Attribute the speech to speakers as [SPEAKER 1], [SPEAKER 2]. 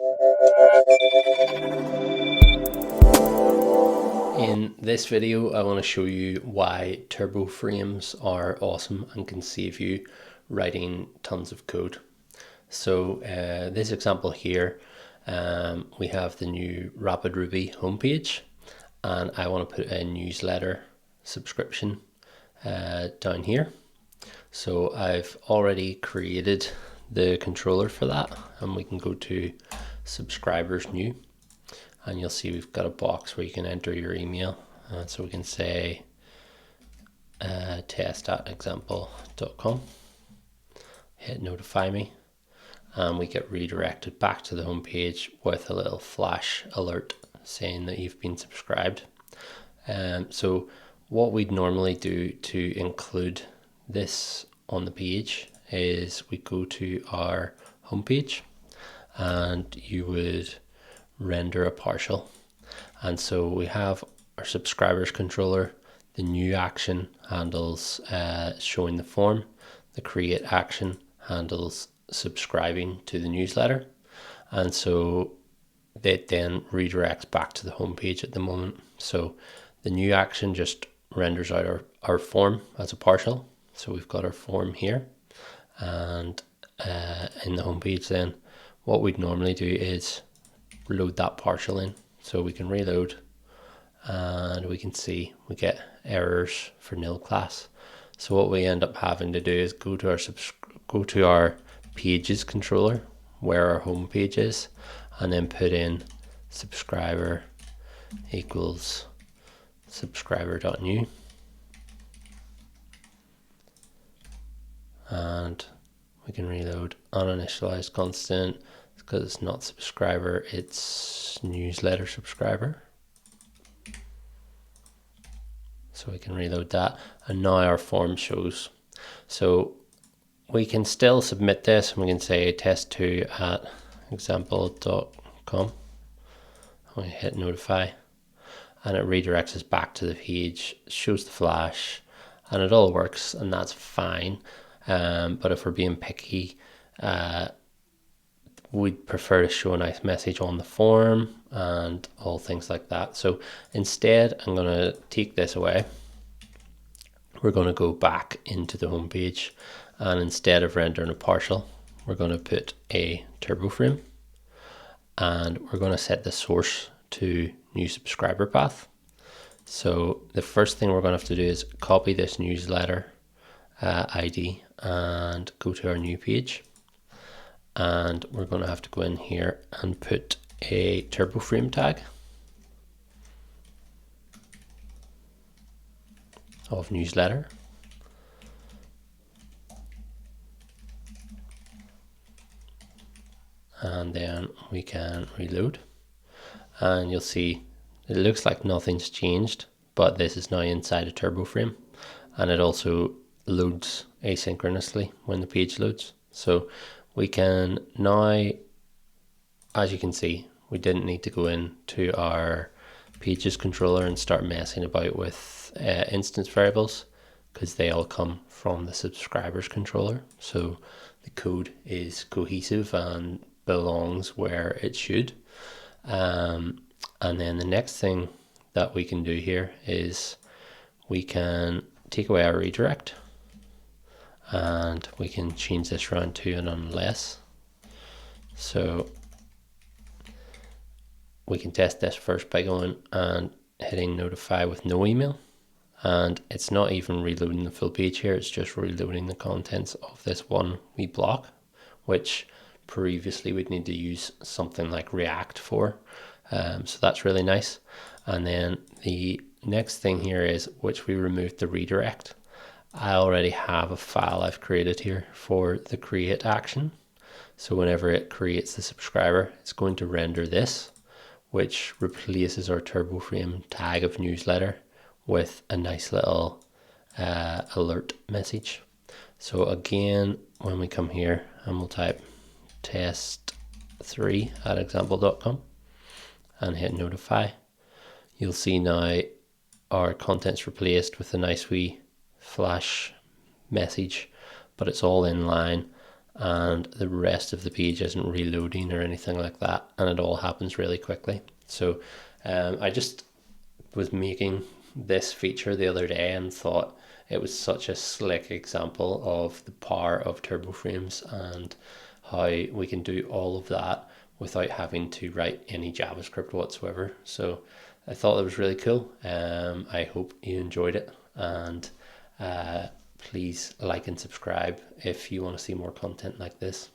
[SPEAKER 1] In this video, I want to show you why turbo frames are awesome and can save you writing tons of code. So this example here, we have the new Rapid Ruby homepage, and I want to put a newsletter subscription down here. So I've already created the controller for that, and we can go to subscribers new, and you'll see we've got a box where you can enter your email. So we can say test@example.com, hit notify me, and we get redirected back to the home page with a little flash alert saying that you've been subscribed. So what we'd normally do to include this on the page is we go to our home page and you would render a partial. And so we have our subscribers controller. The new action handles showing the form. The create action handles subscribing to the newsletter. And so that then redirects back to the home page at the moment. So the new action just renders out our form as a partial. So we've got our form here, and in the home page then what we'd normally do is load that partial in. So we can reload and we can see we get errors for nil class. So what we end up having to do is go to our pages controller where our home page is, and then put in subscriber equals subscriber.new, and we can reload uninitialized constant because it's not subscriber, it's newsletter subscriber. So we can reload that, and now our form shows. So we can still submit this, and we can say test2@example.com. We hit notify, and it redirects us back to the page, shows the flash, and it all works, and that's fine. But if we're being picky, we'd prefer to show a nice message on the form and all things like that. So instead, I'm going to take this away. We're going to go back into the home page, and instead of rendering a partial, we're going to put a turbo frame, and we're going to set the source to new subscriber path. So the first thing we're going to have to do is copy this newsletter ID and go to our new page, and we're going to have to go in here and put a turbo frame tag of newsletter, and then we can reload, and you'll see it looks like nothing's changed, but this is now inside a turbo frame, and it also loads asynchronously when the page loads. So we can now, as you can see, we didn't need to go into our pages controller and start messing about with instance variables, because they all come from the subscribers controller. So the code is cohesive and belongs where it should. And then the next thing that we can do here is we can take away our redirect, and we can change this around to an unless. So we can test this first by going and hitting notify with no email, and it's not even reloading the full page here, it's just reloading the contents of this one wee block, which previously we'd need to use something like React for. So that's really nice. And then the next thing here is, which we removed the redirect. I already have a file I've created here for the create action. So whenever it creates the subscriber, it's going to render this, which replaces our turbo frame tag of newsletter with a nice little alert message. So again, when we come here and we'll type test3@example.com and hit notify, you'll see now our content's replaced with a nice wee flash message, but it's all in line, and the rest of the page isn't reloading or anything like that, and it all happens really quickly. So I just was making this feature the other day and thought it was such a slick example of the power of turbo frames and how we can do all of that without having to write any JavaScript whatsoever. So I thought it was really cool. I hope you enjoyed it, and please like and subscribe if you want to see more content like this.